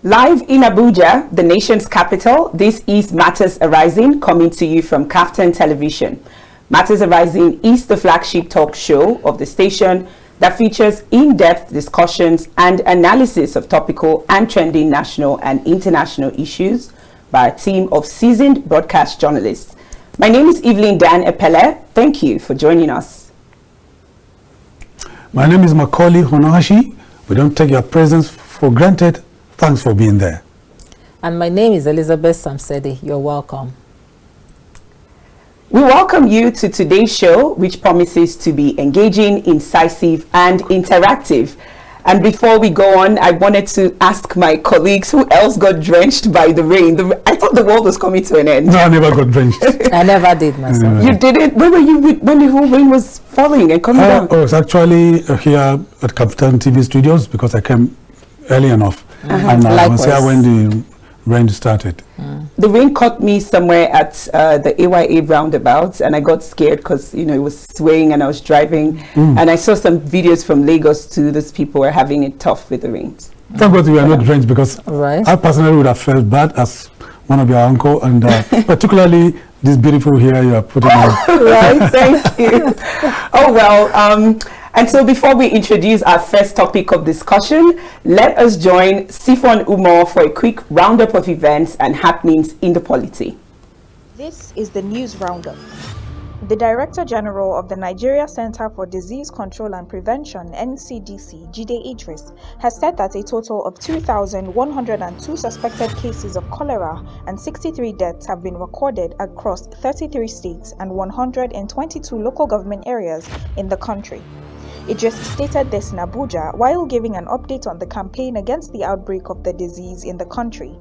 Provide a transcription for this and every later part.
Live in Abuja, the nation's capital, this is Matters Arising, coming to you from KAFTAN Television. Matters Arising is the flagship talk show of the station that features in-depth discussions and analysis of topical and trending national and international issues by a team of seasoned broadcast journalists. My name is Evelyn Dan Epelle. Thank you for joining us. My name is Macauley, Hunohashi. We don't take your presence for granted. Thanks for being there. And my name is Elizabeth Sam-Sedi. You're welcome. We welcome you to today's show, which promises to be engaging, incisive, and interactive. And before we go on, I wanted to ask my colleagues who else got drenched by the rain. I thought the world was coming to an end. No, I never got drenched. I never did myself. You didn't? Where were you when the whole rain was falling and coming down? I was actually here at KAFTAN TV studios because I came early enough. And I was here when the rain started. The rain caught me somewhere at the AYA roundabout, and I got scared because it was swaying and I was driving, and I saw some videos from Lagos too. Those people were having it tough with the rains. Thank God we are not drenched, because I personally would have felt bad as one of your uncle, and particularly this beautiful hair you are putting on. Right, thank you. Oh well. And so before we introduce our first topic of discussion, let us join Sifon Umar for a quick roundup of events and happenings in the polity. This is the News Roundup. The Director General of the Nigeria Center for Disease Control and Prevention, NCDC, Jide Idris, has said that a total of 2,102 suspected cases of cholera and 63 deaths have been recorded across 33 states and 122 local government areas in the country. Idris stated this in Abuja while giving an update on the campaign against the outbreak of the disease in the country.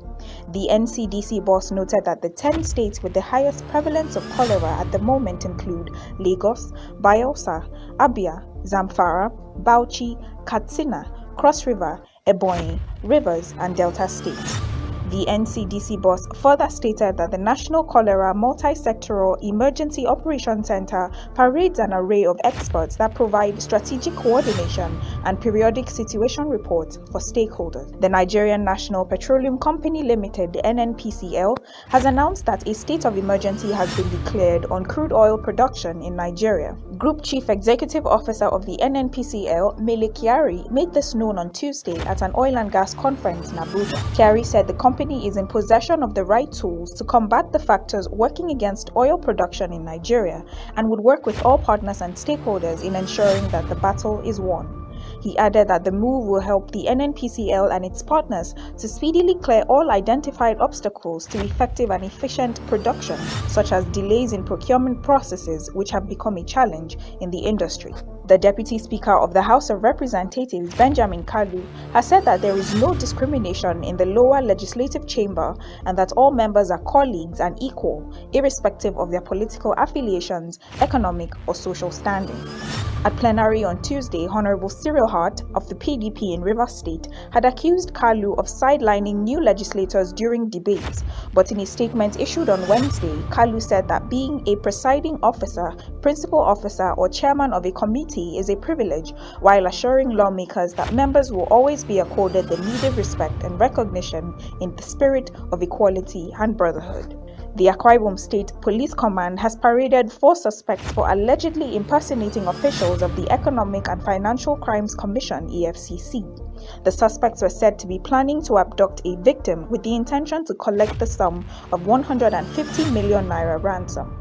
The NCDC boss noted that the 10 states with the highest prevalence of cholera at the moment include Lagos, Bayelsa, Abia, Zamfara, Bauchi, Katsina, Cross River, Ebonyi, Rivers, and Delta states. The NCDC boss further stated that the National Cholera Multi-Sectoral Emergency Operations Center parades an array of experts that provide strategic coordination and periodic situation reports for stakeholders. The Nigerian National Petroleum Company Limited, NNPCL, has announced that a state of emergency has been declared on crude oil production in Nigeria. Group Chief Executive Officer of the NNPCL, Mele Kyari, made this known on Tuesday at an oil and gas conference in Abuja. Kyari said the company is in possession of the right tools to combat the factors working against oil production in Nigeria and would work with all partners and stakeholders in ensuring that the battle is won. He added that the move will help the NNPCL and its partners to speedily clear all identified obstacles to effective and efficient production, such as delays in procurement processes, which have become a challenge in the industry. The Deputy Speaker of the House of Representatives, Benjamin Kalu, has said that there is no discrimination in the lower legislative chamber and that all members are colleagues and equal, irrespective of their political affiliations, economic or social standing. At plenary on Tuesday, Honorable Cyril Hart of the PDP in Rivers State had accused Kalu of sidelining new legislators during debates, but in a statement issued on Wednesday, Kalu said that being a presiding officer, principal officer, or chairman of a committee is a privilege, while assuring lawmakers that members will always be accorded the needed respect and recognition in the spirit of equality and brotherhood. The Akwa Ibom State Police Command has paraded 4 suspects for allegedly impersonating officials of the Economic and Financial Crimes Commission, EFCC. The suspects were said to be planning to abduct a victim with the intention to collect the sum of 150 million naira ransom.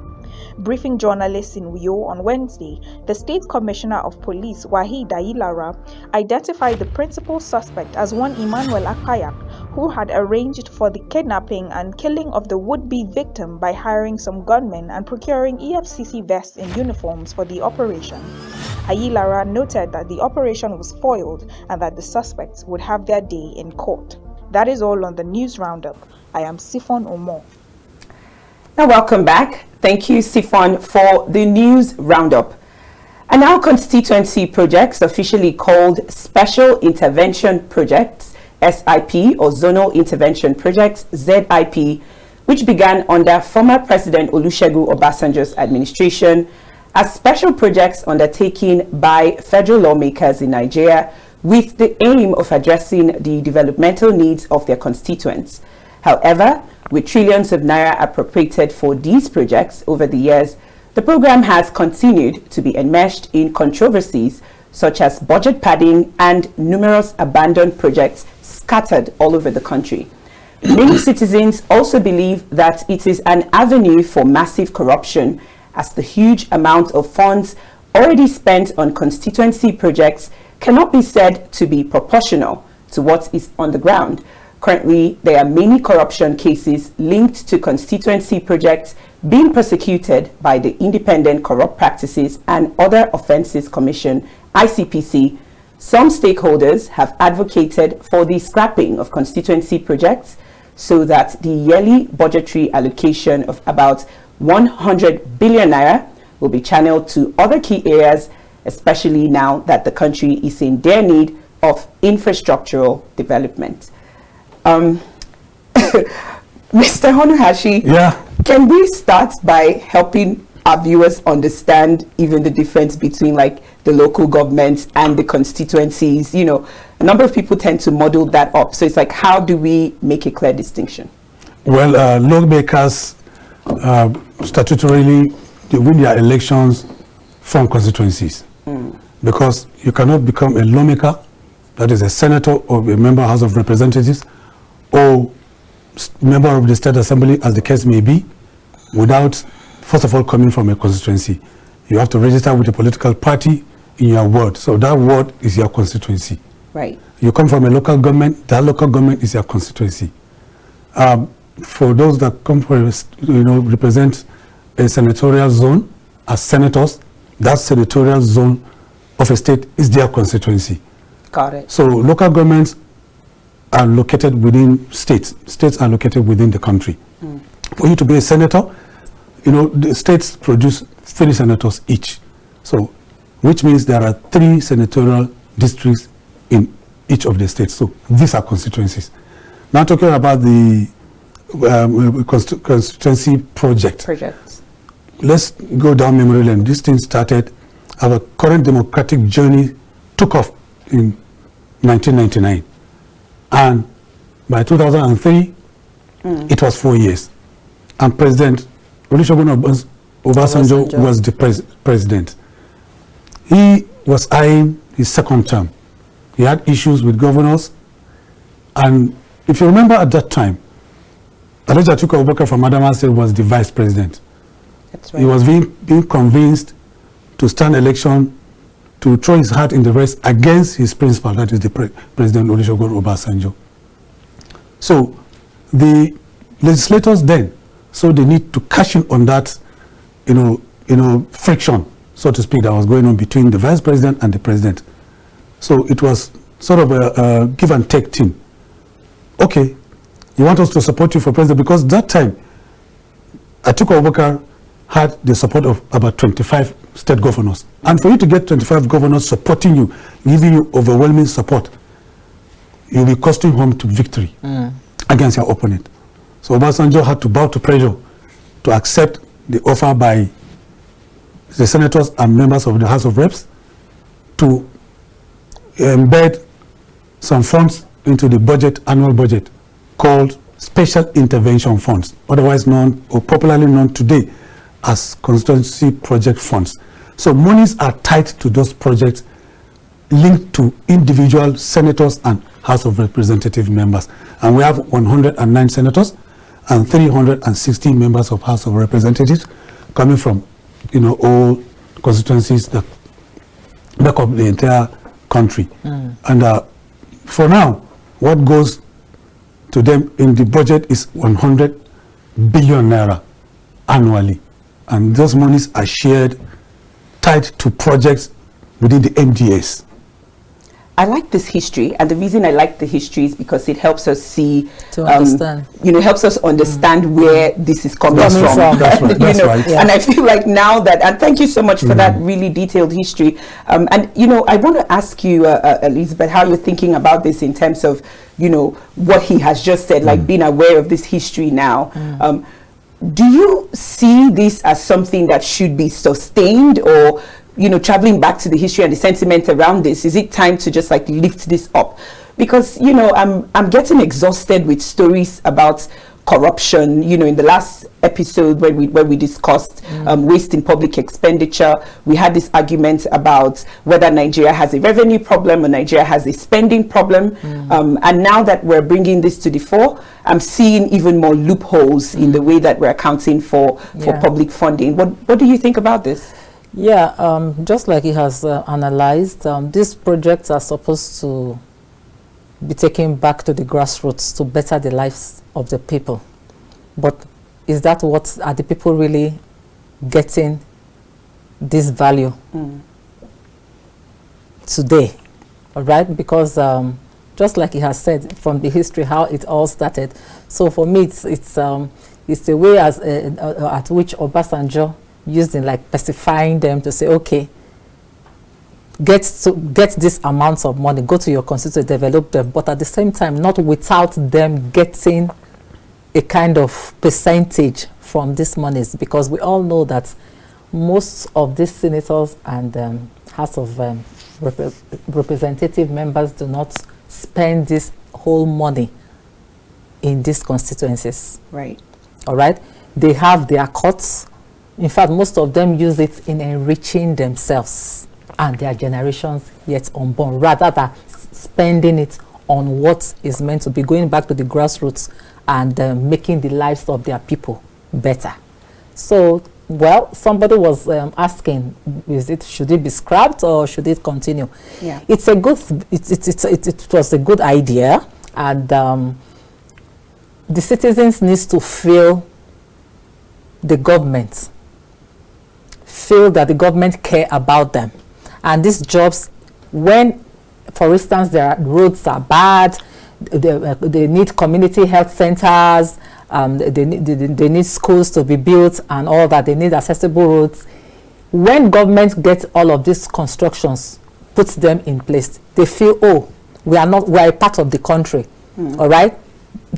Briefing journalists in Uyo on Wednesday, the State Commissioner of Police, Wahid Ayilara, identified the principal suspect as one Emmanuel Akayak, who had arranged for the kidnapping and killing of the would-be victim by hiring some gunmen and procuring EFCC vests and uniforms for the operation. Ayilara noted that the operation was foiled and that the suspects would have their day in court. That is all on the News Roundup. I am Sifon Umar. Now welcome back. Thank you, Sifon, for the News Roundup. And now constituency projects, officially called Special Intervention Projects, SIP, or Zonal Intervention Projects, ZIP, which began under former President Olusegun Obasanjo's administration, as special projects undertaken by federal lawmakers in Nigeria with the aim of addressing the developmental needs of their constituents. However, with trillions of naira appropriated for these projects over the years, the program has continued to be enmeshed in controversies such as budget padding and numerous abandoned projects scattered all over the country. Many citizens also believe that it is an avenue for massive corruption, as the huge amount of funds already spent on constituency projects cannot be said to be proportional to what is on the ground. Currently, there are many corruption cases linked to constituency projects being prosecuted by the Independent Corrupt Practices and Other Offences Commission, ICPC. Some stakeholders have advocated for the scrapping of constituency projects so that the yearly budgetary allocation of about 100 billion naira will be channeled to other key areas, especially now that the country is in dire need of infrastructural development. Mr. Hunohashi, can we start by helping our viewers understand even the difference between like the local governments and the constituencies? You know, a number of people tend to muddle that up. So it's like, how do we make a clear distinction? Well, lawmakers statutorily, they win their elections from constituencies. Because you cannot become a lawmaker, that is a senator or a member of the House of Representatives, or member of the State Assembly, as the case may be, without, first of all, coming from a constituency. You have to register with a political party in your ward. So that ward is your constituency. Right. You come from a local government, that local government is your constituency. For those that come from, represent a senatorial zone as senators, that senatorial zone of a state is their constituency. Got it. So local governments are located within states. States are located within the country. For you to be a senator, the states produce 3 senators each. So, which means there are 3 senatorial districts in each of the states. So these are constituencies. Now talking about the constituency projects. Let's go down memory lane. This thing started, our current democratic journey took off in 1999. And by 2003, it was 4 years. And President Olusegun Obasanjo was the president. He was eyeing his second term. He had issues with governors. And if you remember at that time, Alhaji Atiku Abubakar from Adamawa State was the vice president. That's right. He was being convinced to stand election, to throw his hat in the race against his principal, that is the President Olusegun Obasanjo. So the legislators then saw the need to cash in on that, friction, so to speak, that was going on between the vice president and the president. So it was sort of a give and take thing. Okay, you want us to support you for president, because that time Atiku Abubakar had the support of about 25 state governors. And for you to get 25 governors supporting you, giving you overwhelming support, you'll be costing home to victory against your opponent. So Obasanjo had to bow to pressure to accept the offer by the senators and members of the House of Reps to embed some funds into the budget, annual budget, called Special Intervention Funds, otherwise known or popularly known today as constituency project funds. So monies are tied to those projects linked to individual senators and House of Representative members. And we have 109 senators and 360 members of House of Representatives coming from, all constituencies that make up the entire country. And for now, what goes to them in the budget is 100 billion naira annually. And those monies are shared, tied to projects within the MDS. I like this history, and the reason I like the history is because it helps us see, understand. Helps us understand where this is coming from. That's right. That's right. Yeah. And I feel like now that, and thank you so much for that really detailed history. And I want to ask you, Elizabeth, how you're thinking about this in terms of, what he has just said, like being aware of this history now. Do you see this as something that should be sustained, or traveling back to the history and the sentiment around this, is it time to just like lift this up? Because, I'm getting exhausted with stories about corruption. In the last episode where we discussed waste in public expenditure, we had this argument about whether Nigeria has a revenue problem or Nigeria has a spending problem. And now that we're bringing this to the fore, I'm seeing even more loopholes in the way that we're accounting for public funding. What do you think about this? Yeah, just like he has analyzed, these projects are supposed to be taken back to the grassroots to better the lives of the people. But is that what are the people really getting this value today? All right, because just like he has said from the history how it all started. So for me, it's the way at which Obasanjo used in like specifying them to say, okay, get this amount of money, go to your constituency, develop them, but at the same time, not without them getting a kind of percentage from these monies, because we all know that most of these senators and House of Representative members do not spend this whole money in these constituencies. Right. All right. They have their cuts. In fact, most of them use it in enriching themselves and their generations yet unborn, rather than spending it on what is meant to be going back to the grassroots and making the lives of their people better. So, well, somebody was asking, should it be scrapped or should it continue? Yeah. It's a good, it was a good idea, and the citizens needs to feel the government, feel that the government care about them. And these jobs, when, for instance, their roads are bad, they need community health centers, they need schools to be built and all that, they need accessible roads. When government gets all of these constructions, puts them in place, they feel, oh, we are a part of the country, all right?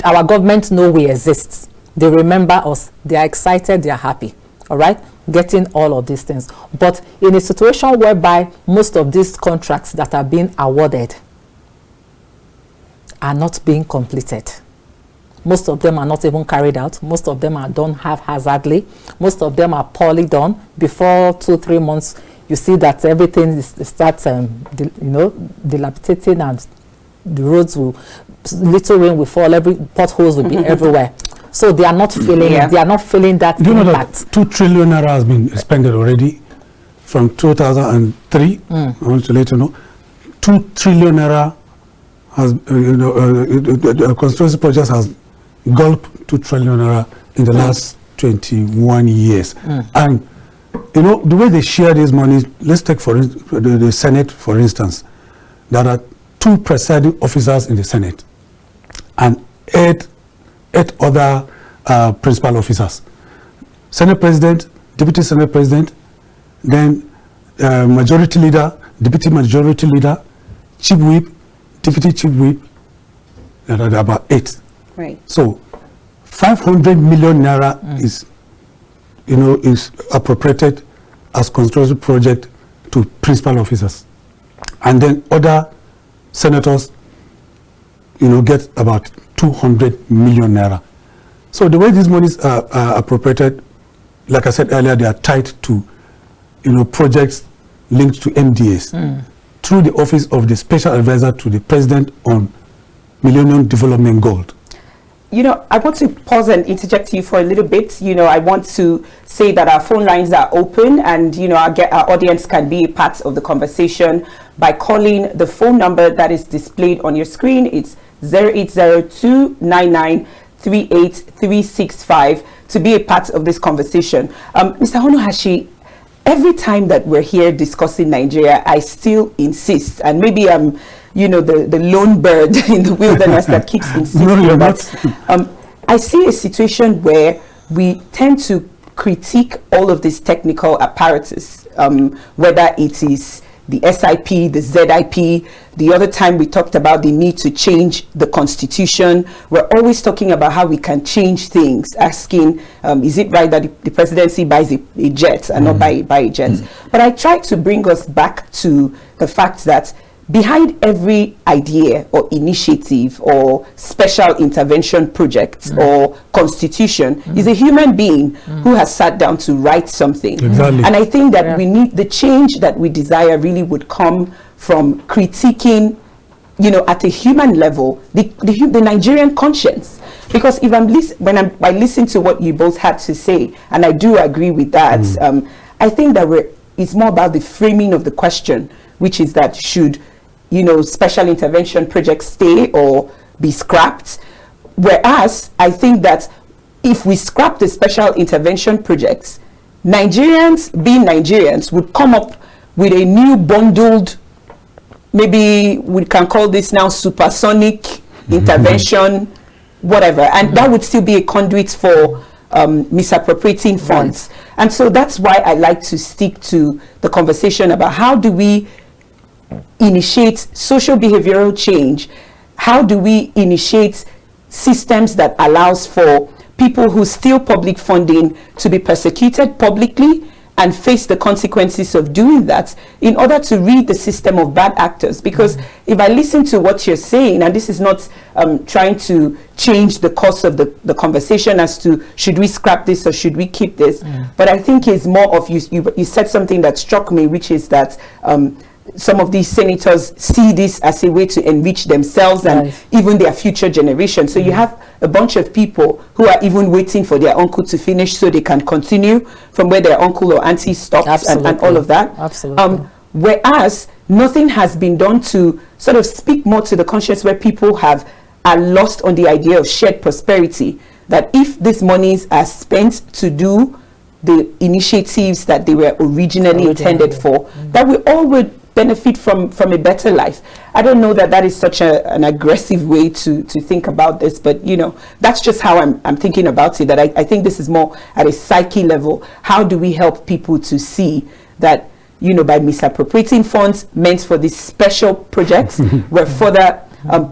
Our government know we exist. They remember us, they are excited, they are happy, all right? Getting all of these things. But in a situation whereby most of these contracts that are being awarded are not being completed, most of them are not even carried out, most of them are done haphazardly, most of them are poorly done. Before 2-3 months, you see that everything starts dilapidating, and the roads will, little rain will fall, every potholes will be everywhere. So they are not feeling they are not feeling that Do you know impact. that 2 trillion naira has been expended already from 2003? I want to let you know, 2 trillion naira has, the constituency project has gulped 2 trillion naira in the last 21 years. And, the way they share these monies, let's take for the Senate, for instance. There are 2 presiding officers in the Senate and 8 other principal officers. Senate President, Deputy Senate President, then Majority Leader, Deputy Majority Leader, Chief Whip, Deputy Chief Whip. There are about 8. Right. So 500 million naira is appropriated as construction project to principal officers. And then other senators, get about 200 million naira. So the way these monies are appropriated, like I said earlier, they are tied to, projects linked to MDAs through the office of the Special Advisor to the President on Millennium Development Goals. I want to pause and interject you for a little bit. I want to say that our phone lines are open, and our audience can be a part of the conversation by calling the phone number that is displayed on your screen. It's 0802993835 to be a part of this conversation. Mr. Hunohashi, every time that we're here discussing Nigeria, I still insist, and maybe I'm the lone bird in the wilderness that keeps insisting. No, you're but I see a situation where we tend to critique all of this technical apparatus, whether it is the SIP, the ZIP. The other time we talked about the need to change the constitution. We're always talking about how we can change things, asking, is it right that the presidency buys a jet and not buy a jet? But I try to bring us back to the fact that behind every idea or initiative or special intervention project or constitution is a human being who has sat down to write something. Exactly. And I think that we need the change that we desire really would come from critiquing, you know, at a human level, the Nigerian conscience. Because if I listen to what you both had to say, and I do agree with that, I think that it's more about the framing of the question, which is that should, you know, special intervention projects stay or be scrapped? Whereas I think that if we scrap the special intervention projects, Nigerians, being Nigerians, would come up with a new bundled, maybe we can call this now supersonic intervention, whatever, and that would still be a conduit for misappropriating funds. And so that's why I like to stick to the conversation about how do we initiate social behavioral change, how do we initiate systems that allows for people who steal public funding to be persecuted publicly and face the consequences of doing that, in order to rid the system of bad actors. Because if I listen to what you're saying, and this is not trying to change the course of the conversation as to should we scrap this or should we keep this, but I think it's more of, you said something that struck me, which is that some of these senators see this as a way to enrich themselves and even their future generation. So you have a bunch of people who are even waiting for their uncle to finish so they can continue from where their uncle or auntie stopped, and all of that. Whereas nothing has been done to sort of speak more to the conscience where people are lost on the idea of shared prosperity, that if these monies are spent to do the initiatives that they were originally intended for, that we all would benefit from a better life. I don't know that is such an aggressive way to think about this, but you know, that's just how I'm thinking about it, that I think this is more at a psyche level. How do we help people to see that, you know, by misappropriating funds meant for these special projects, we're further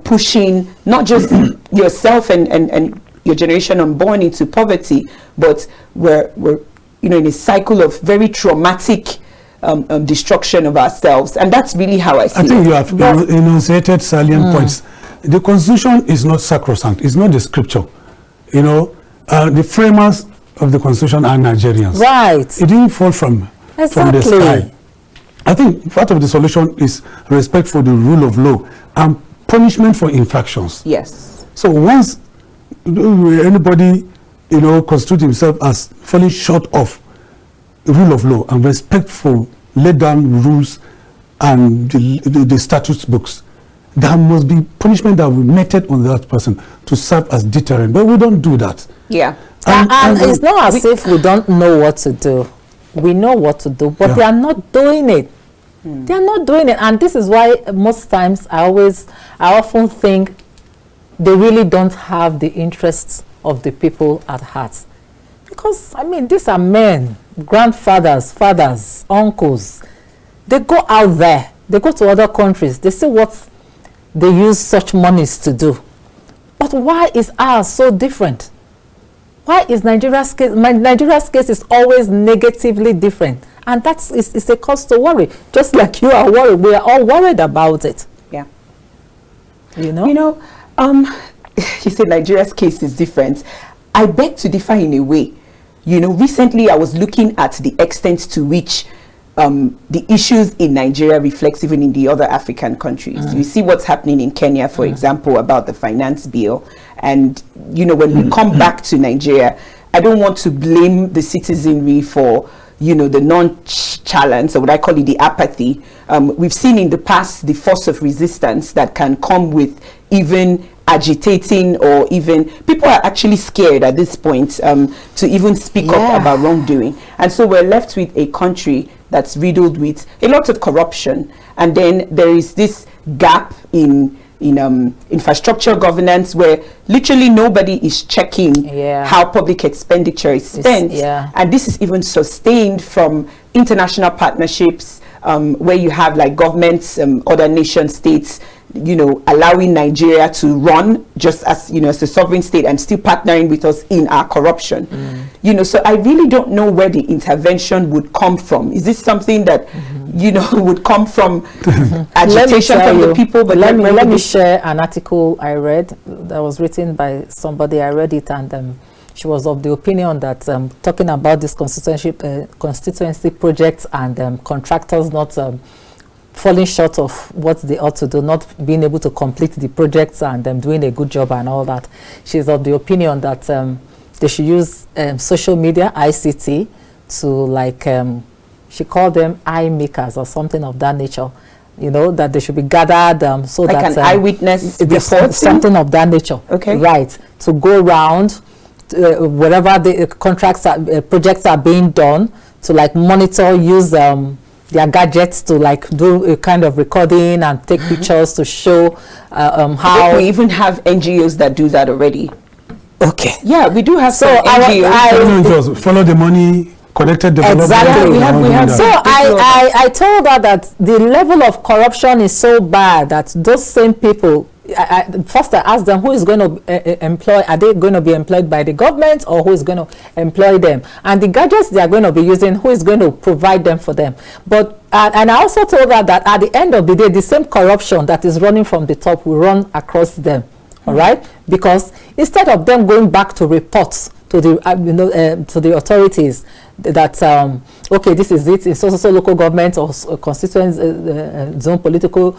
pushing not just yourself and your generation unborn into poverty, but we're you know, in a cycle of very traumatic destruction of ourselves. And that's really how I see it. I think you have enunciated salient points. The Constitution is not sacrosanct. It's not the scripture. You know, the framers of the Constitution are Nigerians. Right. It didn't fall from the sky. I think part of the solution is respect for the rule of law and punishment for infractions. Yes. So once anybody, you know, constitute himself as falling short of the rule of law and respect for laid down rules and the statute books, there must be punishment that will be meted on that person to serve as deterrent. But we don't do that. Yeah. And it's not as if we don't know what to do. We know what to do, but they are not doing it. They are not doing it. And this is why most times I often think they really don't have the interests of the people at heart. Because, I mean, these are men, grandfathers, fathers, uncles. They go out there. They go to other countries. They see what they use such monies to do. But why is ours so different? Why is Nigeria's case? Nigeria's case is always negatively different. And it's a cause to worry. Just like you are worried. We are all worried about it. Yeah. You know? You know, you said Nigeria's case is different. I beg to differ in a way. You know, recently I was looking at the extent to which the issues in Nigeria reflects even in the other African countries. You see what's happening in Kenya, for example, about the finance bill. And, you know, when we come back to Nigeria, I don't want to blame the citizenry for, you know, the non-challenge, or what I call it, the apathy. We've seen in the past the force of resistance that can come with even agitating, or even people are actually scared at this point to even speak up about wrongdoing. And so we're left with a country that's riddled with a lot of corruption. And then there is this gap in infrastructure governance where literally nobody is checking how public expenditure is spent. And this is even sustained from international partnerships, where you have like governments, other nation states, you know, allowing Nigeria to run just as, you know, as a sovereign state and still partnering with us in our corruption. You know, so I really don't know where the intervention would come from. Is this something that, you know, would come from agitation from the people? But let me share an article I read that was written by somebody. I read it, and she was of the opinion that talking about this constituency projects and contractors not falling short of what they ought to do, not being able to complete the projects and doing a good job and all that. She's of the opinion that they should use social media, ICT, to like, she called them eye makers or something of that nature. You know, that they should be gathered so like that an eyewitness reporting? Something of that nature. Okay. Right. To go around wherever the contracts projects are being done, to like monitor, use their gadgets to like do a kind of recording and take pictures to show how we even have NGOs that do that already. Okay. Yeah, we do have some NGOs. Follow the money, connected development. Exactly. We have so I told her that the level of corruption is so bad that those same people, first I asked them, who is going to employ, are they going to be employed by the government, or who is going to employ them? And the gadgets they are going to be using, who is going to provide them for them? But and I also told her that at the end of the day, the same corruption that is running from the top will run across them. All right, because instead of them going back to reports to the to the authorities that okay, this is it, it's also local government or constituent zone, political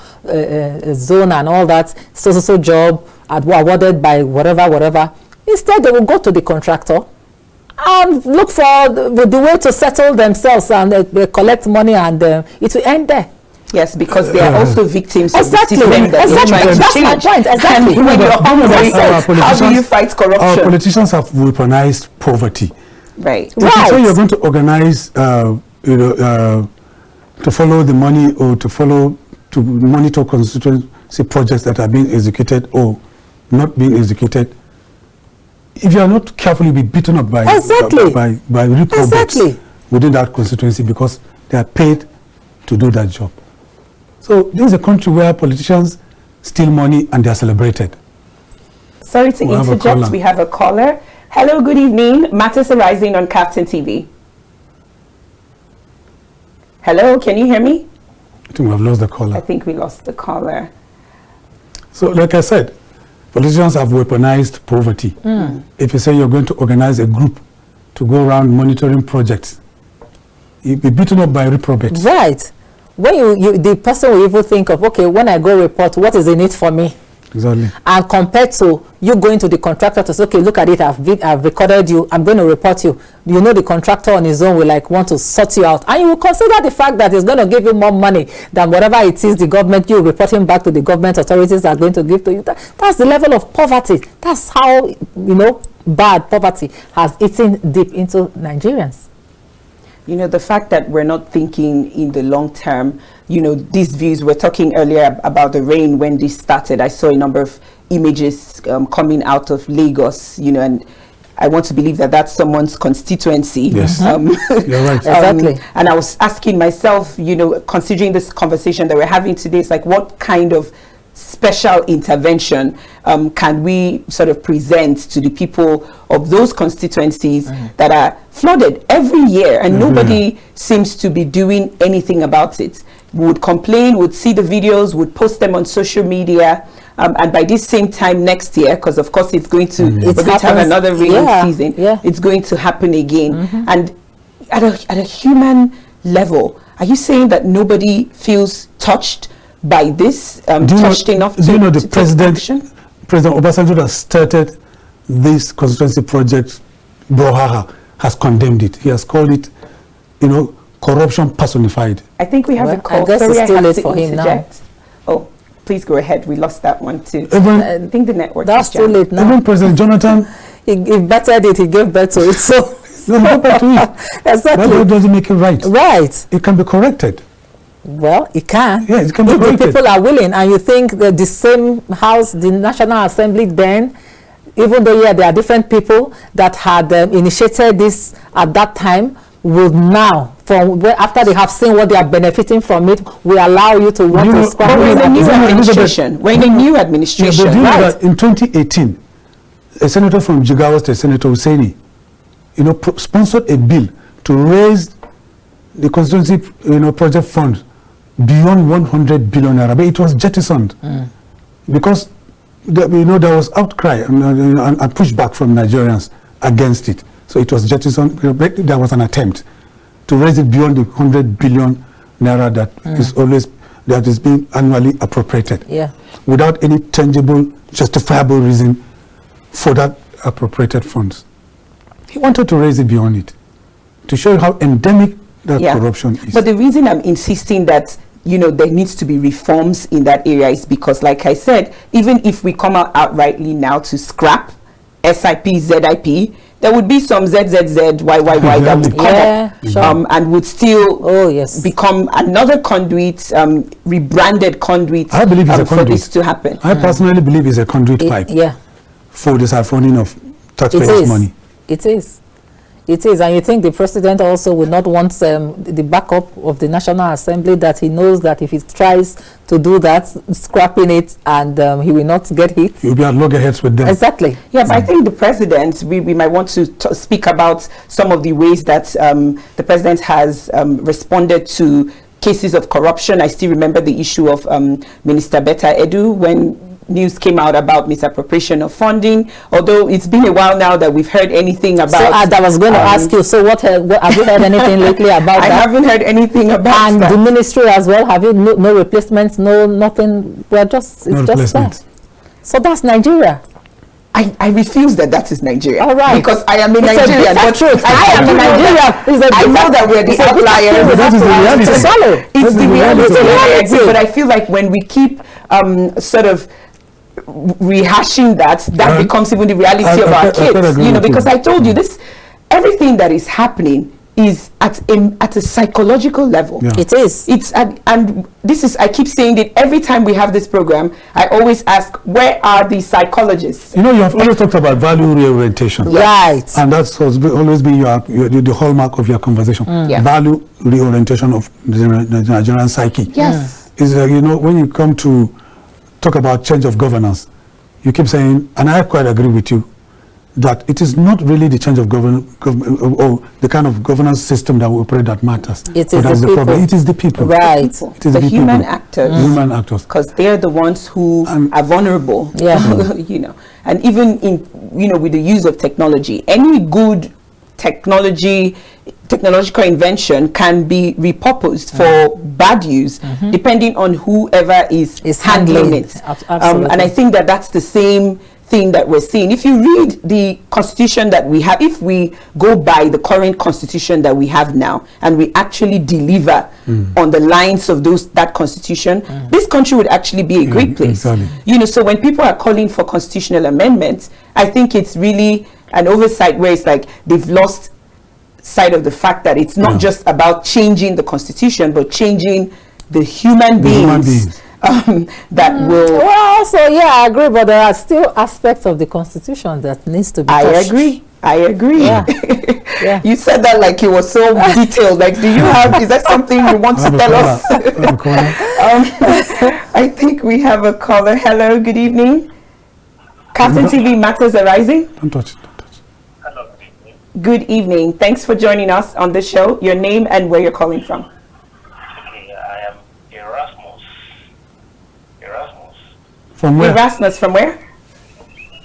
zone and all that, so job awarded by whatever. Instead, they will go to the contractor and look for the way to settle themselves and collect money, and it will end there. Yes, because they are also victims of the Exactly. system that they're trying to That's change. my point. Exactly. And when you're hungry, how do you fight Our corruption? politicians have weaponized poverty. Right. If you say you're going to organize, you know, to follow the money or to monitor constituency projects that are being executed or not being executed, if you are not careful, you'll be beaten up by reprobates within that constituency because they are paid to do that job. So this is a country where politicians steal money and they are celebrated. Sorry to interject. We have a caller. Hello, good evening. Matters arising on KAFTAN TV. Hello, can you hear me? I think we've lost the caller. I think we lost the caller. So like I said, politicians have weaponized poverty. If you say you're going to organize a group to go around monitoring projects, you'll be beaten up by reprobates. Right. When the person will even think of, okay, when I go report, what is in it for me? Exactly. And compared to you going to the contractor to say, okay, look at it, I've recorded you, I'm going to report you. You know, the contractor on his own will like want to sort you out. And you will consider the fact that it's going to give you more money than whatever it is the government, you reporting back to the government authorities are going to give to you. That's the level of poverty. That's how, you know, bad poverty has eaten deep into Nigerians. You know, the fact that we're not thinking in the long term, you know, these views, we're talking earlier about the rain when this started. I saw a number of images coming out of Lagos, you know, and I want to believe that that's someone's constituency. Yes, you're right. Exactly. And I was asking myself, you know, considering this conversation that we're having today, it's like, what kind of special intervention can we sort of present to the people of those constituencies that are flooded every year and nobody seems to be doing anything about it? Would complain, would see the videos, would post them on social media, and by this same time next year, because of course it's going to, we're going to have another rainy season, it's going to happen again. And at a human level, are you saying that nobody feels touched by this, touched enough to do you know the take President Obasanjo has started this constituency project, Brohaha, has condemned it. He has called it, you know, corruption personified. I think we have a call. I guess it's too late for him now. Oh, please go ahead. We lost that one too. I think the network. That's too late now. Even President Jonathan, he bettered it. He gave birth to it. So exactly. That doesn't make it right. Right. It can be corrected. Well, it can. Yeah, it can be if corrected. the people are willing, and you think that the same house, the National Assembly, then, even though there are different people that had initiated this at that time, will now, after they have seen what they are benefiting from it, will allow you to want to scrap we're in a it. new administration. We're in a new administration. Yeah, right. In 2018, a senator from Jigawa State, Senator Hussaini, sponsored a bill to raise the constituency, project fund beyond 100 billion naira, but it was jettisoned because there was outcry and pushback from Nigerians against it. So it was jettisoned. There was an attempt to raise it beyond the 100 billion naira that is being annually appropriated, without any tangible, justifiable reason for that appropriated funds. He wanted to raise it beyond it to show how endemic that corruption is. But the reason I'm insisting that there needs to be reforms in that area is because, like I said, even if we come out outrightly now to scrap SIP, ZIP, there would be some ZZZ, YYY that would come up and would still become another conduit, rebranded conduit. I believe it's a conduit for this to happen. I personally believe it's a conduit pipe for the siphoning of taxpayers' money. It is. It is, and you think the president also would not want the backup of the National Assembly, that he knows that if he tries to do that, scrapping it, and he will not get hit. He'll be at loggerheads with them. Exactly. Yeah, but I think the president, we might want to speak about some of the ways that the president has responded to cases of corruption. I still remember the issue of Minister Betta Edu, when news came out about misappropriation of funding, although it's been a while now that we've heard anything about. So I was going to ask you, so what have you heard anything lately about that? I haven't heard anything about and that. The ministry as well, have you no replacements, no nothing? We're just, it's just that. So that's Nigeria. I refuse that is Nigeria. All right. Because I am a Nigerian. But I am a Nigerian. I know that we're the outliers. But that is the reality. It's the reality. But I feel like when we keep sort of rehashing that becomes even the reality of our kids. Because I told you this, everything that is happening is at a psychological level. It is. And this is, I keep saying that every time we have this program, I always ask, where are the psychologists? You have always talked about value reorientation. Right. And that's always been the hallmark of your conversation. Value reorientation of the Nigerian psyche. Yes. Is when you come to talk about change of governance, you keep saying, and I quite agree with you, that it is not really the change of governance or the kind of governance system that we operate that matters. It is the people. It is the people. Right. It is the human actors. Human actors. Because they're the ones who are vulnerable. And even in with the use of technology, any good technological invention can be repurposed for bad use, depending on whoever is handling it. And I think that's the same thing that we're seeing. If you read the constitution that we have, if we go by the current constitution that we have now, and we actually deliver on the lines of that constitution, this country would actually be a great place. Exactly. So when people are calling for constitutional amendments, I think it's really an oversight where it's like they've lost sight of the fact that it's not just about changing the constitution, but changing the human beings. That will. Well, so I agree, but there are still aspects of the constitution that needs to be touched. I agree. Yeah. You said that like it was so detailed. Like, is that something you want to tell us? I think we have a caller. Hello, good evening. KAFTAN TV Matters Arising. Don't touch. Hello, good evening. Good evening. Thanks for joining us on the show. Your name and where you're calling from. Okay, I am Erasmus. From where? Erasmus, from where?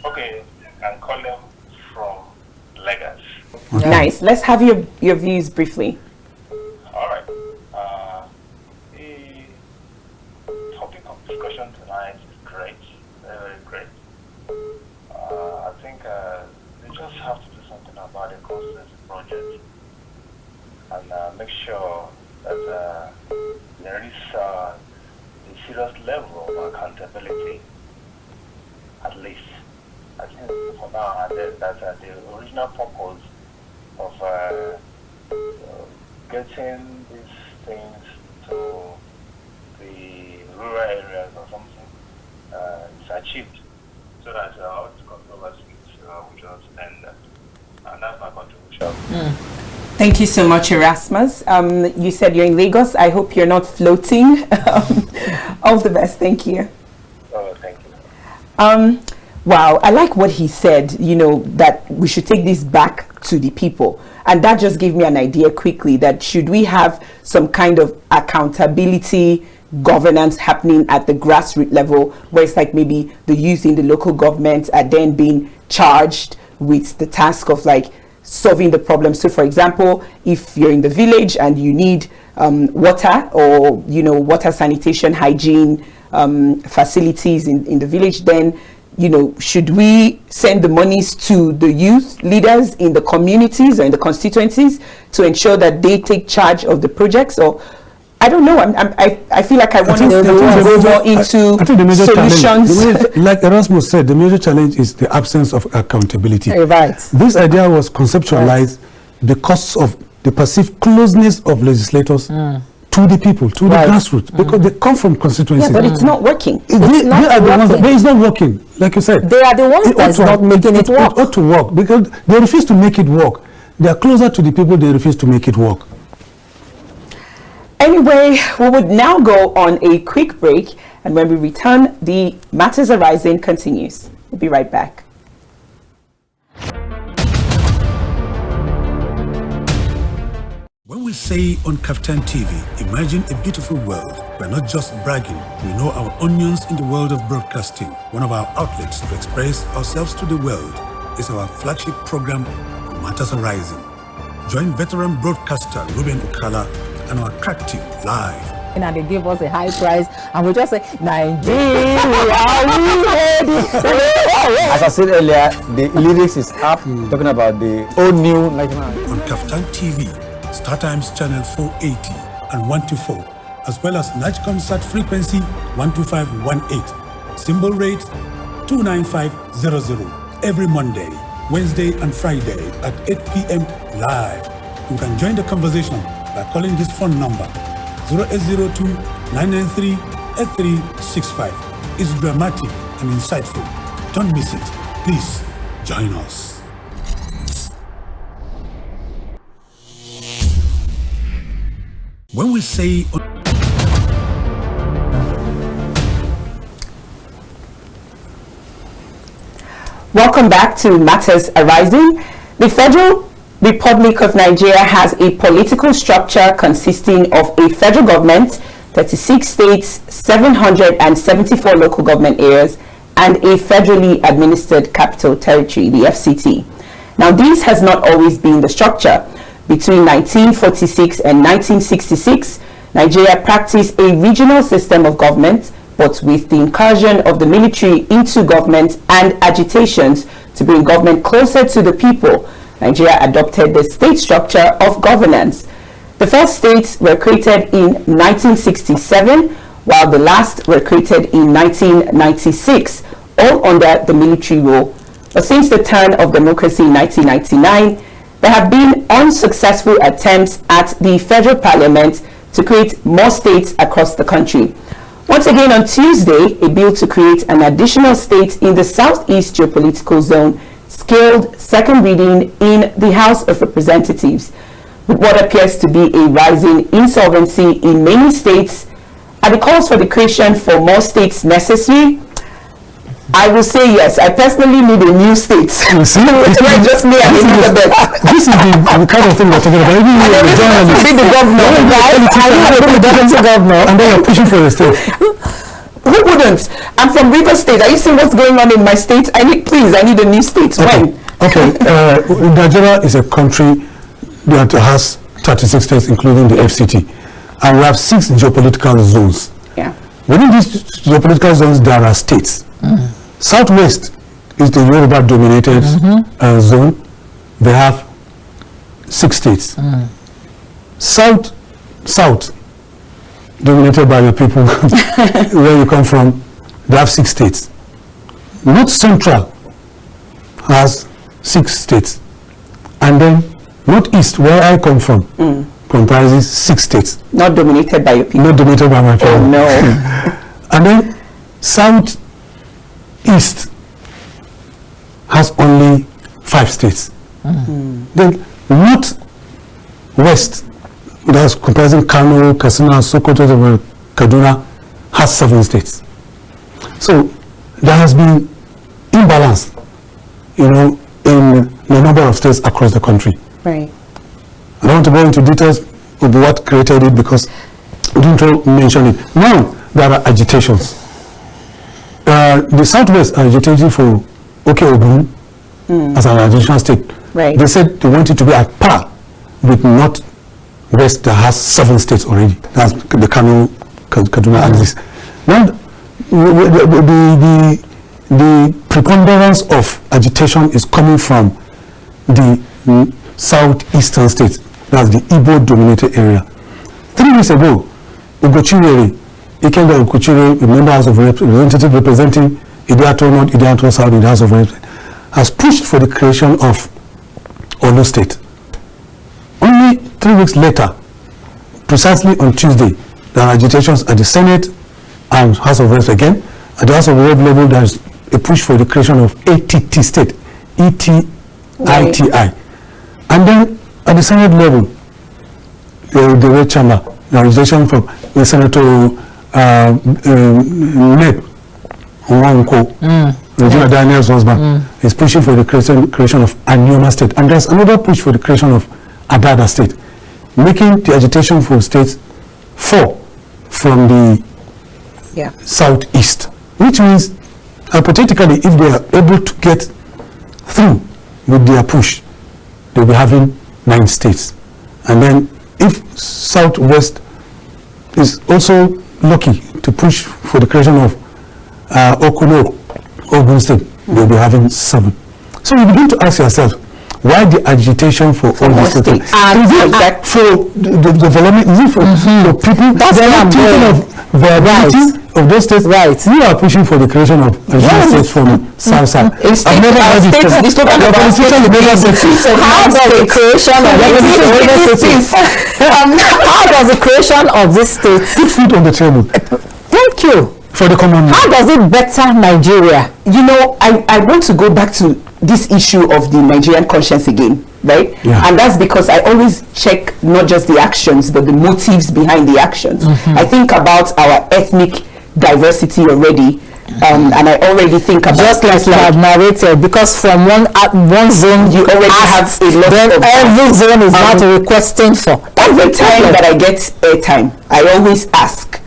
Okay, I'm calling from Lagos. Okay. Nice. Let's have your views briefly. All right. The topic of discussion tonight is great, very great. I think we just have to do something about the constituency project and make sure that there is a serious level of accountability, at least. I think for now that the original purpose of getting these things to the rural areas or something is achieved, so that all the controversies will just end. And that's my contribution. Thank you so much, Erasmus. You said you're in Lagos. I hope you're not floating. All the best. Thank you. Oh, thank you. Wow, I like what he said, you know, that we should take this back to the people. And that just gave me an idea quickly that should we have some kind of accountability governance happening at the grassroots level, where it's like maybe the youth in the local government are then being charged with the task of like solving the problem. So for example, if you're in the village and you need water, or you know, water, sanitation, hygiene facilities in the village, then you know, should we send the monies to the youth leaders in the communities or in the constituencies to ensure that they take charge of the projects? Or I don't know. I feel like I want to go more into solutions. Like Erasmus said, the major challenge is the absence of accountability. Right. This idea was conceptualized because of the perceived closeness of legislators to the people, to the grassroots, because they come from constituencies. Yeah, but it's not working. It's not working. Like you said, they are the ones that's not making it work. It ought to work because they refuse to make it work. They are closer to the people, they refuse to make it work. Anyway, we would now go on a quick break, and when we return, the Matters Arising continues. We'll be right back. When we say on KAFTAN TV, imagine a beautiful world, we're not just bragging, we know our onions in the world of broadcasting. One of our outlets to express ourselves to the world is our flagship program, Matters Arising. Join veteran broadcaster Ruben Okala and our crack team live. And they gave us a high price, and we just say, Nigeria, are we ready? As I said earlier, the lyrics is up, talking about the old new. Like on KAFTAN TV, Startimes channel 480 and 124, as well as NIGCOMSAT frequency 12518, symbol rate 29500, every Monday, Wednesday and Friday at 8 p.m. live. You can join the conversation by calling this phone number 0802-993-8365. It's dramatic and insightful. Don't miss it. Please join us. When we say Welcome back to Matters Arising. The Federal Republic of Nigeria has a political structure consisting of a federal government, 36 states, 774 local government areas, and a federally administered capital territory, the FCT. Now, this has not always been the structure. Between 1946 and 1966, Nigeria practiced a regional system of government, but with the incursion of the military into government and agitations to bring government closer to the people, Nigeria adopted the state structure of governance. The first states were created in 1967, while the last were created in 1996, all under the military rule. But since the turn of democracy in 1999, there have been unsuccessful attempts at the federal parliament to create more states across the country. Once again on Tuesday, a bill to create an additional state in the Southeast Geopolitical Zone scaled second reading in the House of Representatives. With what appears to be a rising insolvency in many states, are the calls for the creation for more states necessary? I will say yes. I personally need a new state. You see? Just me and Elizabeth. This is the kind of thing we're talking about. Even you're a journalist. Be the governor, right? I need to be the deputy governor. And then you're pushing for the state. Who wouldn't? I'm from Rivers State. Are you seeing what's going on in my state? I need a new state. Okay. When? Okay. Nigeria is a country that has 36 states, including the FCT. And we have 6 geopolitical zones. Yeah. Within these geopolitical zones, there are states. Southwest is the Yoruba-dominated zone. They have 6 states. South, dominated by the people where you come from, they have 6 states. North Central has 6 states. And then Northeast, where I come from, comprises 6 states. Not dominated by your people. Not dominated by my people. Oh, no. And then Southeast has only 5 states. Then West, that's comprising Kano, Katsina, Sokoto, Kaduna, has 7 states. So there has been imbalance, in the number of states across the country. Right. I don't want to go into details of what created it because we didn't mention it. Now, there are agitations. The Southwest are agitating for Ogun as an additional state. Right. They said they want it to be at par with Northwest that has 7 states already. That's the Kano, Kaduna axis. Now, the preponderance of agitation is coming from the southeastern states. That's the Igbo-dominated area. 3 weeks ago, Ugochiri, Ikenda Ugochiri, a member House of Representatives representing Idiato North, Idiato South in the House of Representatives, has pushed for the creation of Ondo State. Only 3 weeks later, precisely on Tuesday, there are agitations at the Senate and House of Reps again. At the House of Reps level, there is a push for the creation of ATT State, ETITI. And then at the Senate level, the Red Chamber, the agitation from the Senator Ned Nwanko, Regina Daniel's husband, is pushing for the creation of Anioma State. And there's another push for the creation of Adada State, making the agitation for states 4 from the southeast, which means hypothetically, if they are able to get through with their push, they'll be having 9 states. And then if Southwest is also lucky to push for the creation of Ogun State, they'll be having 7. So you begin to ask yourself, why the agitation for all these states? And is it for the development? Is it for people? That's what I'm thinking of viability of those states. Right. You are pushing for the creation of states from South. I've never heard it. How does the creation of this state put food on the table? Thank you. For the common man. How does it better Nigeria? I want to go back to this issue of the Nigerian conscience again, right? Yeah. And that's because I always check not just the actions, but the motives behind the actions. I think about our ethnic diversity already, and I already think about just like you have narrated, because from one zone you already have a lot then of every zone is not requesting for. Every time that I get airtime, I always ask,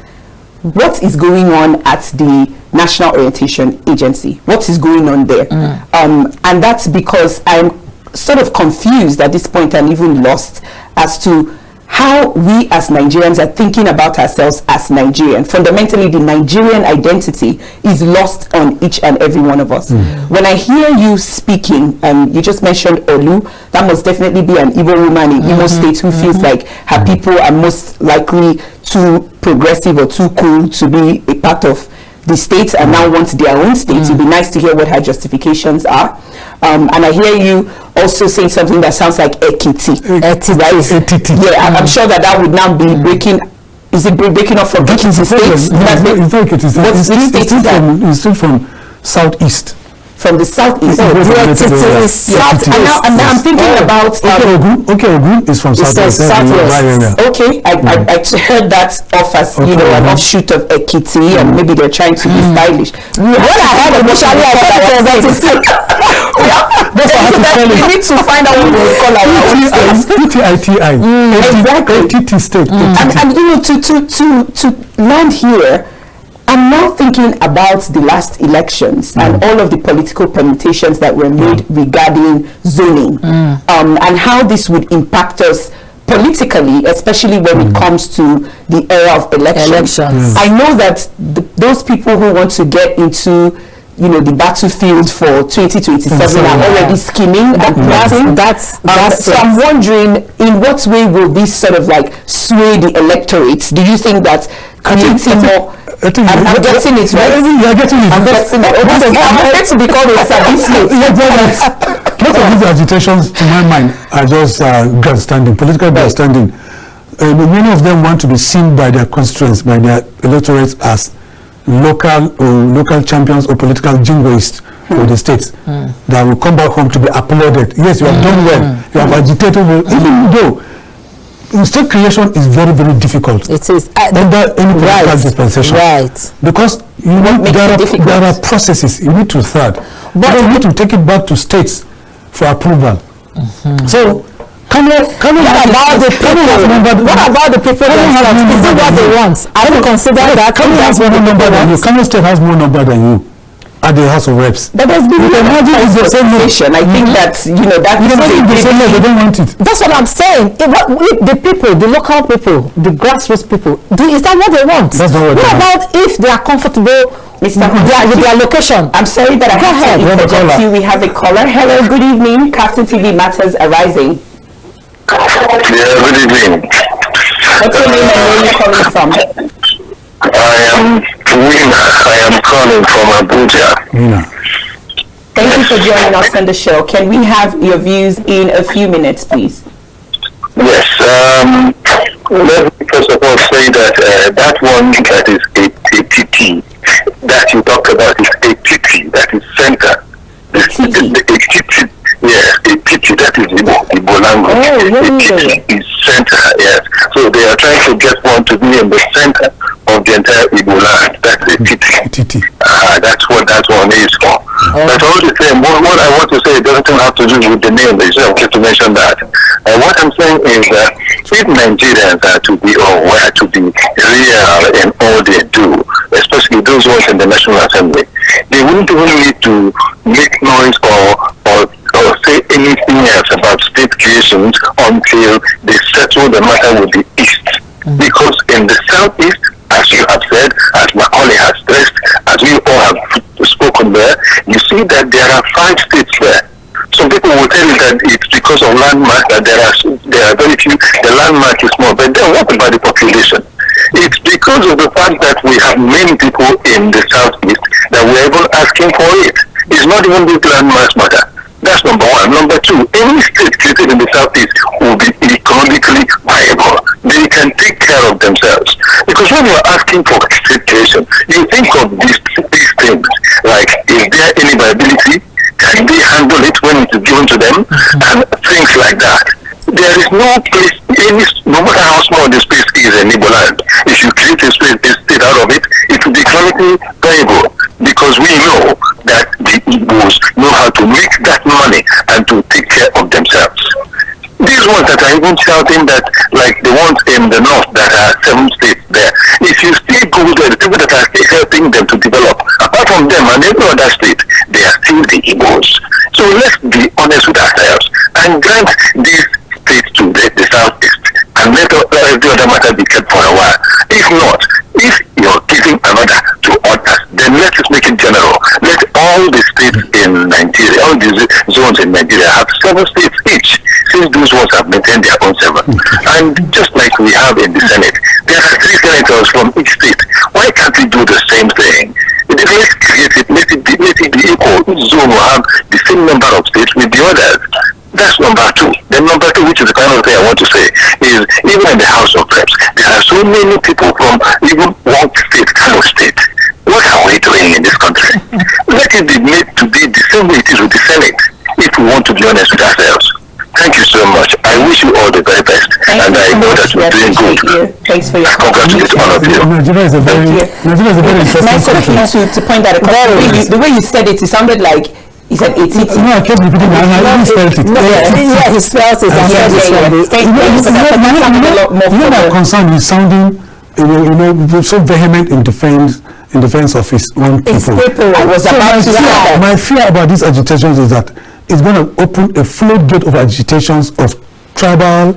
what is going on at the National Orientation Agency? What is going on there? And that's because I'm sort of confused at this point and even lost as to how we as Nigerians are thinking about ourselves as Nigerian. Fundamentally, the Nigerian identity is lost on each and every one of us. When I hear you speaking, you just mentioned Olu, that must definitely be an Igbo woman in Imo State who feels like her people are most likely too progressive or too cool to be a part of the state and now wants their own state. It'd be nice to hear what her justifications are. And I hear you also saying something that sounds like Ekiti. Right? Yeah, I'm sure that would now be breaking. Is it breaking up from Ekiti states? It's still from southeast. From the southeast. And now I'm thinking about Ogun is from southwest. Okay, I heard that off as an offshoot of Ekiti, and maybe they're trying to be stylish. What I heard initially, I thought it was we need to find out what we call our own states. Exactly. State. And to land here, I'm now thinking about the last elections and all of the political permutations that were made regarding zoning, and how this would impact us politically, especially when it comes to the era of elections. I know that those people who want to get into the battlefield for 2027 are already scheming and plotting. So I'm wondering, in what way will this sort of sway the electorate? Do you think that creating more... I'm getting it, right? You're getting it. I'm getting it. I'm going to be called a service. Most of these agitations, to my mind, are just grandstanding, political grandstanding. Many of them want to be seen by their constituents, by their electorates as local champions or political jingoists for the states that will come back home to be applauded. Yes, you have done well. You have agitated well. Even though state creation is very, very difficult. It is. Under any political dispensation. Right. Because there are processes you need to start. But you need to take it back to states for approval. So, what about the people themselves? Is it what they want? I don't consider that. Kano State has more number than you at the House of Reps. But there's been the same nation. I think that, they don't want it. That's what I'm saying. The people, the local people, the grassroots people, is that what they want? That's not what they want. About if they are comfortable with their location? I'm sorry that I have to interject you. We have a caller. Hello, good evening. KAFTAN TV Matters Arising. Yeah, good evening. What's your name and where are you calling from? I am Wina. I am calling from Abuja. Thank you for joining us on the show. Can we have your views in a few minutes, please? Yes. Let me first of all say that that one that is a TT that you talked about is a TT, that is center. Yes, a TT, that is Igbo language. A TT is center, yes. So they are trying to get one to be in the center of the entire Igbo land. That's a TT. That's what that one is for. But all the same, what I want to say doesn't have to do with the name. I just to mention that. What I'm saying is that if Nigerians are to be or were to be real in all they do, especially those ones in the National Assembly, they wouldn't even need to make noise or say anything else about state creations until they settle the matter with the East. Because in the Southeast, as you have said, as Macauley has stressed, as we all have spoken there, you see that there are 5 states there. Some people will tell you that it's because of landmass that there are very few, the landmass is small, but then what about the population? It's because of the fact that we have many people in the Southeast that we're even asking for it. It's not even this landmass matter. That's number one. Number two, any state created in the Southeast will be economically viable. They can take care of themselves. Because when you're asking for state creation, you think of these things like, is there any viability? Can they handle it when it is given to them? And things like that. There is no place, no matter how small the space is in Igbo land, if you create a state out of it, it will be economically viable. Because we know that the Igbos know how to make that money and to take care of themselves. These ones that are even shouting that, like the ones in the north that are 7 states there, if you still go there, the people that are still helping them to develop, apart from them and every other state, they are still the Igbos. So let's be honest with ourselves and grant these states to the Southeast and let every other matter be kept for a while. If not, if you're giving another to others, then let us make it general. Let all the states in Nigeria, all these zones in Nigeria have 7 states each, since those ones have maintained their own 7. And just like we have in the Senate, there are 3 senators from each state. Why can't we do the same thing? Let's create it, let it be equal. Each zone will have the same number of states with the others. That's number 2. Then number 2, which is the final thing I want to say, is even in the House of Reps, there are so many people from even one state, Kano State. What are we doing in this country? Let it be made to be the same way it is with the Senate, if we want to be honest with ourselves. Thank you so much. I wish you all the very best. I know that you're doing good. Thanks for your congratulations, all of you. Nigeria is a very interesting country. To point that across, the way you said it sounded like he said it's no, I kept repeating it. I didn't spell it. Yeah, he spells it. My concern is sounding, so vehement in defense of his own people. My fear about these agitations is that it's going to open a floodgate of agitations of tribal,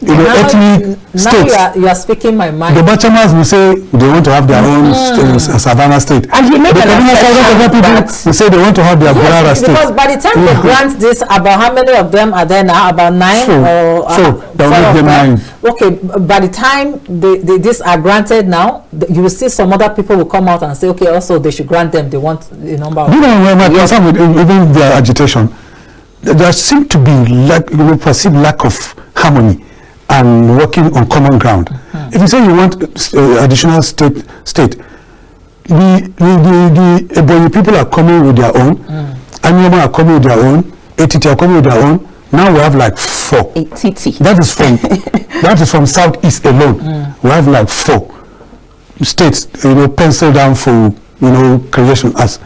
ethnic states. Now you are speaking my mind. The Bachamas will say they want to have their own Savannah state. And he made people will say they want to have their Borara state. Because by the time they grant this, about how many of them are there now? About 9? So they'll make them 9. Okay, by the time these are granted now, you will see some other people will come out and say, okay, also they should grant them. They want the number of... my concern with even their agitation, there seems to be perceived lack of harmony and working on common ground. If you say you want additional state, the people are coming with their own, Anyama are coming with their own, ATT are coming with their own, Now we have like 4. That is from Southeast alone. We have like 4 states, penciled down for, creation as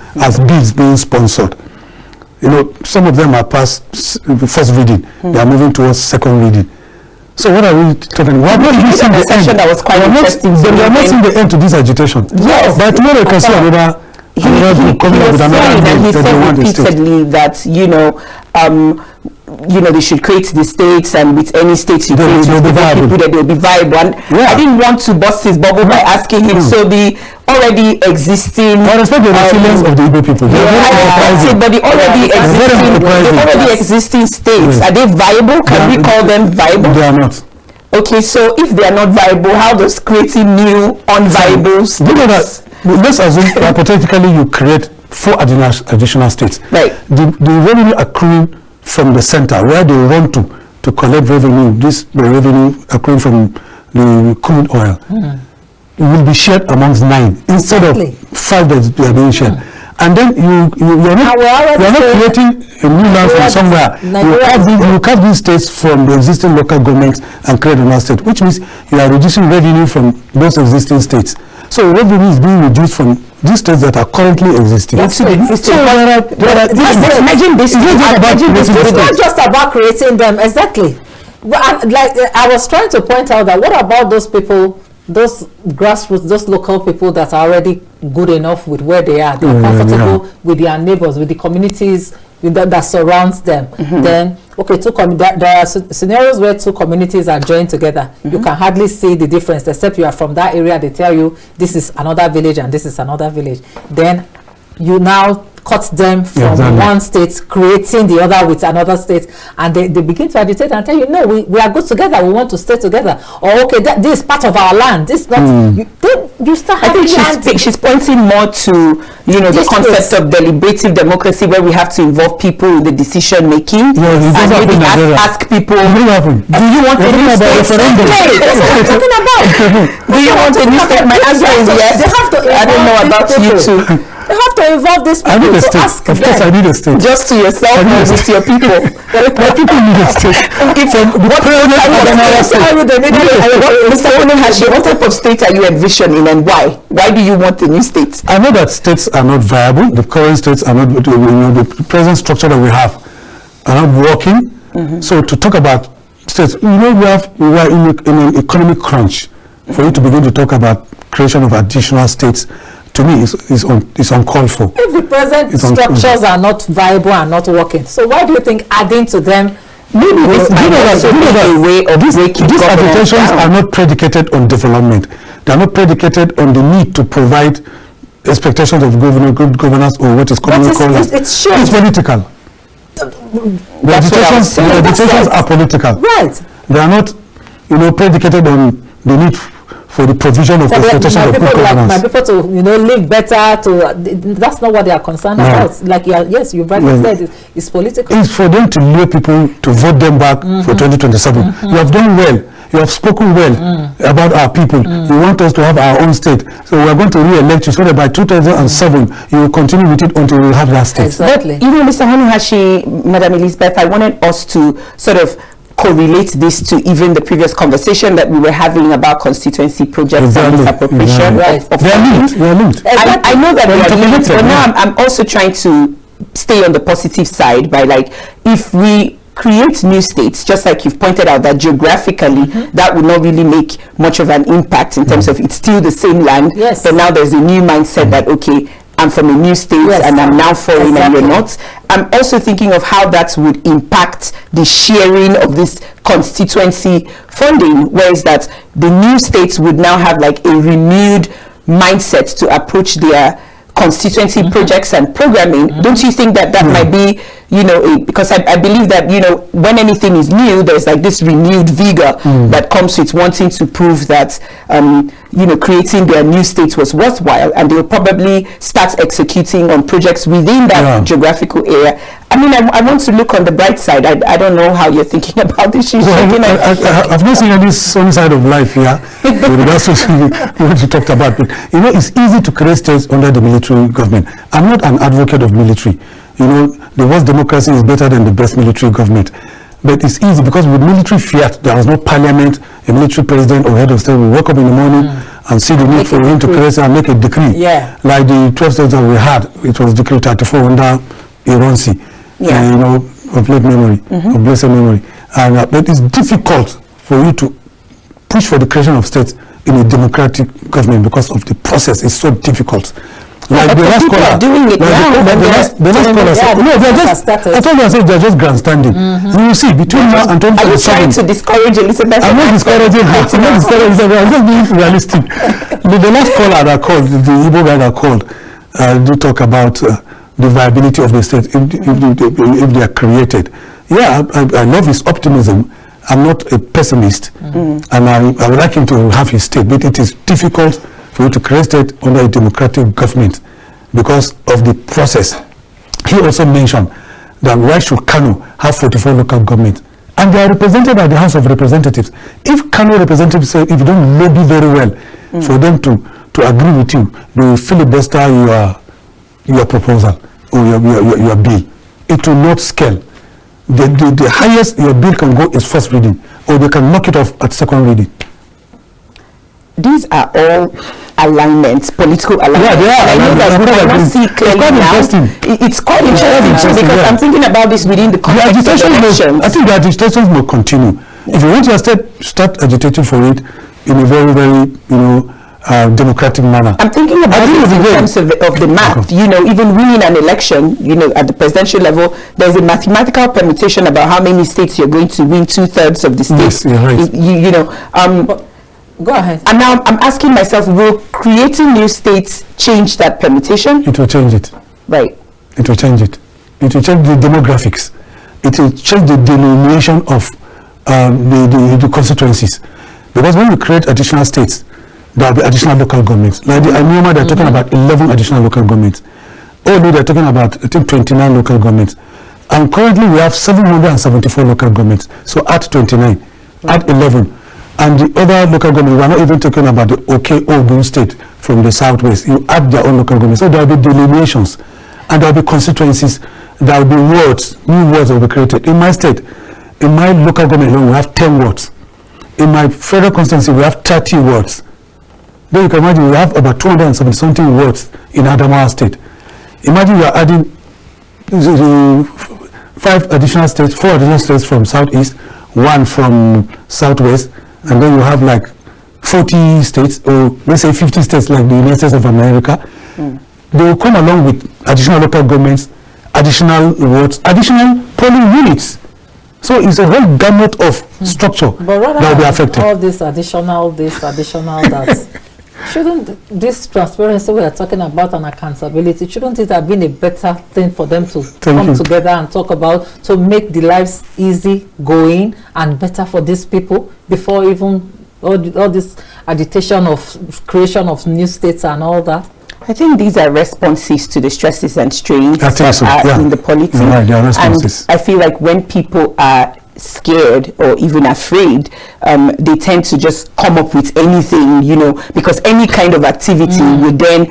bills being sponsored. Some of them are past the first reading. They are moving towards second reading. So what are we talking about? We are not seeing the end. That was quite interesting. We are not seeing the end to this agitation. Yes. But tomorrow you can see another. He was saying repeatedly that they should create the states, and with any states you create, people that they'll be viable. And I didn't want to burst his bubble by asking him. So the already existing, I respect the resilience of the Igbo people. But the already existing states, are they viable? Can we call them viable? They are not. Okay, so if they are not viable, how does creating new unviable states? Let's assume hypothetically you create 4 additional states. Right. The revenue accruing from the center, where they want to collect revenue, the revenue accruing from the crude oil, will be shared amongst 9 instead of 5 that they are being shared. And then you are not creating a new land from somewhere. You carve these states from the existing local governments and create another state, which means you are reducing revenue from those existing states. So revenue is being reduced from these states that are currently existing. It's not just about creating them. Exactly. Like I was trying to point out that what about those people, those grassroots, those local people that are already good enough with where they are, they're comfortable with their neighbors, with the communities that surrounds them. Then okay, there are scenarios where 2 communities are joined together. You can hardly see the difference, except you are from that area. They tell you this is another village and this is another village. Then you now cut them from one state, creating the other with another state, and they begin to agitate and tell you, no, we are good together, we want to stay together, or okay, this is part of our land, this is not. You start having. I think she's pointing more to the concept of deliberative democracy, where we have to involve people in the decision making, and maybe ask people, do you want a new state? That's what I'm talking about. Do you want a new state? My answer is yes. I don't know about you too. You have to involve these people to ask them. Of course, I need a state. Just to yourself or with your people. My people need a state. Mr. Hunohashi, what type of state are you envisioning, and why? Why do you want a new state? I know that states are not viable. The current states are not, the present structure that we have are not working. So to talk about states, we are in an economic crunch. For you to begin to talk about creation of additional states, to me, is uncalled for. If the present structures are not viable and not working, so why do you think adding to them? Maybe this a way of these agitations are not predicated on development. They are not predicated on the need to provide expectations of good governance, or what is commonly called. It's political. The agitations are political. Right. They are not, predicated on the need for the provision of expectations of good governance. My people to live better. That's not what they are concerned about. Like yes, you've rightly said it's political. It's for them to lure people to vote them back for 2027. You have done well. You have spoken well about our people. You want us to have our own state. So we are going to re-elect you so that by 2007 you will continue with it until we have that state. Exactly. But Mr. Hunohashi, Madam Elizabeth, I wanted us to sort of correlate this to even the previous conversation that we were having about constituency projects and misappropriation of funding. They are linked. I know that they are linked, but now I'm also trying to stay on the positive side by, like, if we create new states, just like you've pointed out, that geographically that would not really make much of an impact in terms of it's still the same land, but now there's a new mindset that, okay, I'm from a new state and I'm now foreign and you're not. I'm also thinking of how that would impact the sharing of this constituency funding, whereas that the new states would now have like a renewed mindset to approach their constituency projects and programming. Don't you think that that might be, because I believe that, when anything is new, there's like this renewed vigor that comes with wanting to prove that, creating their new state was worthwhile, and they'll probably start executing on projects within that geographical area. I mean, I want to look on the bright side. I don't know how you're thinking about this. I've not seen any sunny side of life here with regards to what you talked about. But, it's easy to create states under the military government. I'm not an advocate of military. The worst democracy is better than the best military government. But it's easy because with military fiat, there was no parliament, a military president or head of state will wake up in the morning and see the need for him to create and make a decree. Yeah. Like the 12 states that we had, it was Decree 34 under Ironsi, you know, of late memory, of blessed memory. And but it's difficult for you to push for the creation of states in a democratic government because of the process is so difficult. Like the last caller, are doing it now. The last caller said, no, they're just, I told you, I said they're just grandstanding. You will see, between now and 2027. Are you trying to discourage Elizabeth? I'm not discouraging her. I'm not discouraging her. I'm just being realistic. The last caller that called, the Igbo guy that called, do talk about the viability of the state if they are created. Yeah, I love his optimism. I'm not a pessimist, and I would like him to have his state, but it is difficult for you to create state under a democratic government because of the process. He also mentioned that why should Kano have 44 local governments? And they are represented by the House of Representatives. If Kano representatives say, if you don't lobby very well for them to agree with you, they will filibuster your proposal or your bill. It will not scale. The highest your bill can go is first reading, or they can knock it off at second reading. These are all alignments, political alignments. Yeah, I know that we cannot see clearly now. It's quite interesting too, because I'm thinking about this within the context of elections. I think the agitations will continue. If you want to start agitating for it in a very, very, democratic manner. I'm thinking about it in terms of the math. You know, even winning an election, at the presidential level, there's a mathematical permutation about how many states you're going to win. 2/3 of the states. Yes, you're right. Go ahead. And now I'm asking myself, will creating new states change that permutation? It will change it. Right. It will change it. It will change the demographics. It will change the delineation of the constituencies. Because when we create additional states, there will be additional local governments. Like the Anioma, they're talking about 11 additional local governments. Although they're talking about, I think, 29 local governments. And currently we have 774 local governments. So add 29, add 11. And the other local government, we're not even talking about the Ogun state from the southwest. You add their own local government. So there will be delineations and there will be constituencies. There will be wards, new wards will be created. In my state, in my local government alone, we have 10 wards. In my federal constituency, we have 30 wards. Then you can imagine we have about 270 something wards in Adamawa state. Imagine we are adding 4 additional states from southeast, 1 from southwest, and then you have like 40 states, or let's say 50 states like the United States of America. They will come along with additional local governments, additional wards, additional polling units. So it's a whole gamut of structure that will be affected. All this additional, that shouldn't this transparency we are talking about and accountability, shouldn't it have been a better thing for them to come together and talk about, to make the lives easy going and better for these people before even all this agitation of creation of new states and all that? I think these are responses to the stresses and strains that are in the politics. Right, they are responses. And I feel like when people are scared or even afraid, they tend to just come up with anything, because any kind of activity would then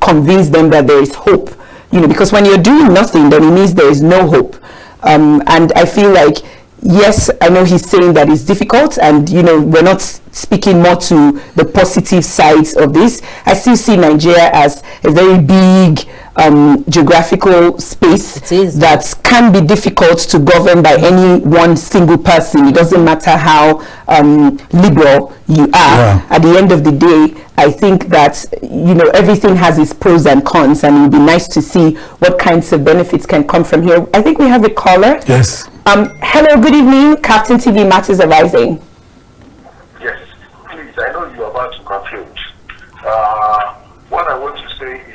convince them that there is hope, because when you're doing nothing, then it means there is no hope. And I feel like, yes, I know he's saying that it's difficult, and we're not speaking more to the positive sides of this. I still see Nigeria as a very big geographical space that can be difficult to govern by any one single person. It doesn't matter how liberal you are. At the end of the day, I think that everything has its pros and cons, and it would be nice to see what kinds of benefits can come from here. I think we have a caller. Yes. Hello, good evening. KAFTAN TV Matters Arising. Yes, please, I know you're about to conclude. What I want to say is,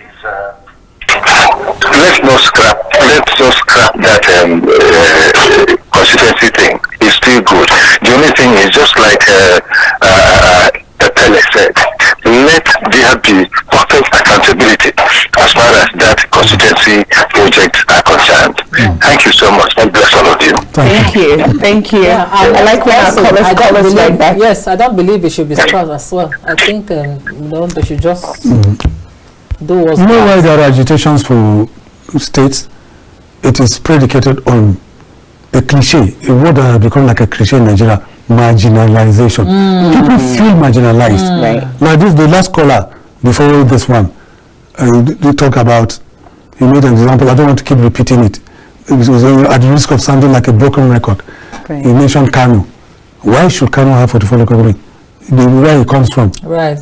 let's not scrap that constituency thing. It's still good. The only thing is, just like Epelle said, let there be perfect accountability as far as that constituency projects are concerned. Thank you so much. God bless all of you. Thank you. Yeah, I like when our callers like that. Yes, I don't believe it should be scrapped as well. I think they should just do what's why there are agitations for states? It is predicated on a cliche, a word that has become like a cliche in Nigeria, marginalization. People feel marginalized. Right. Like this, the last caller before this one, they talk about, he made an example, I don't want to keep repeating it. It was at the risk of sounding like a broken record. Right. He mentioned Kano. Why should Kano have 44 local government? Where he comes from. Right.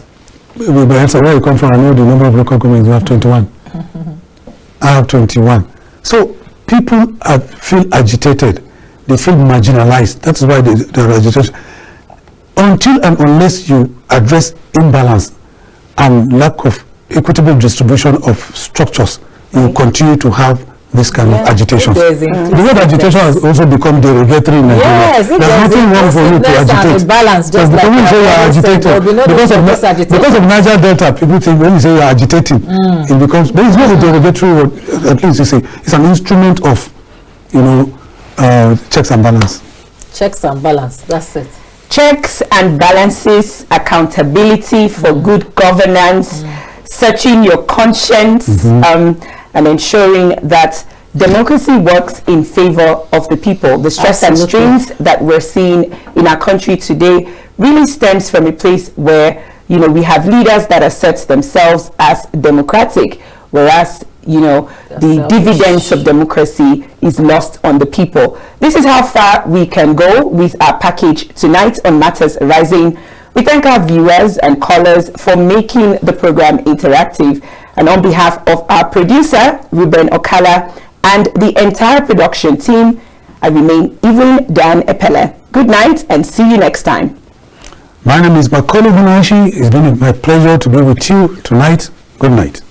Where you come from, I know the number of local governments, you have 21. I have 21. So people feel agitated. They feel marginalized. That's why they are agitated. Until and unless you address imbalance and lack of equitable distribution of structures, you will continue to have this kind of agitation. The word agitation has also become derogatory in Nigeria. Yes, there's nothing wrong for you to agitate. Balance, just like when you say you are agitated, because of Niger Delta, people think when you say you are agitating, it becomes, there is not a derogatory word, at least you say, it's an instrument of, checks and balance. Checks and balance, that's it. Checks and balances, accountability for good governance, searching your conscience, and ensuring that democracy works in favor of the people. The stress and strains that we're seeing in our country today really stems from a place where, we have leaders that assert themselves as democratic, whereas, the dividends of democracy is lost on the people. This is how far we can go with our package tonight on Matters Arising. We thank our viewers and callers for making the program interactive. And on behalf of our producer, Ruben Okala, and the entire production team, I remain Evelyn Dan Epelle. Good night and see you next time. My name is Macauley Hunohashi. It's been my pleasure to be with you tonight. Good night.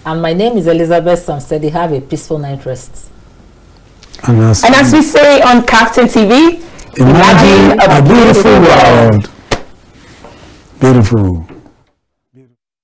And my name is Elizabeth Sam-Sedi. Have a peaceful night rest. And as we say on KAFTAN TV, imagine a beautiful world. Beautiful.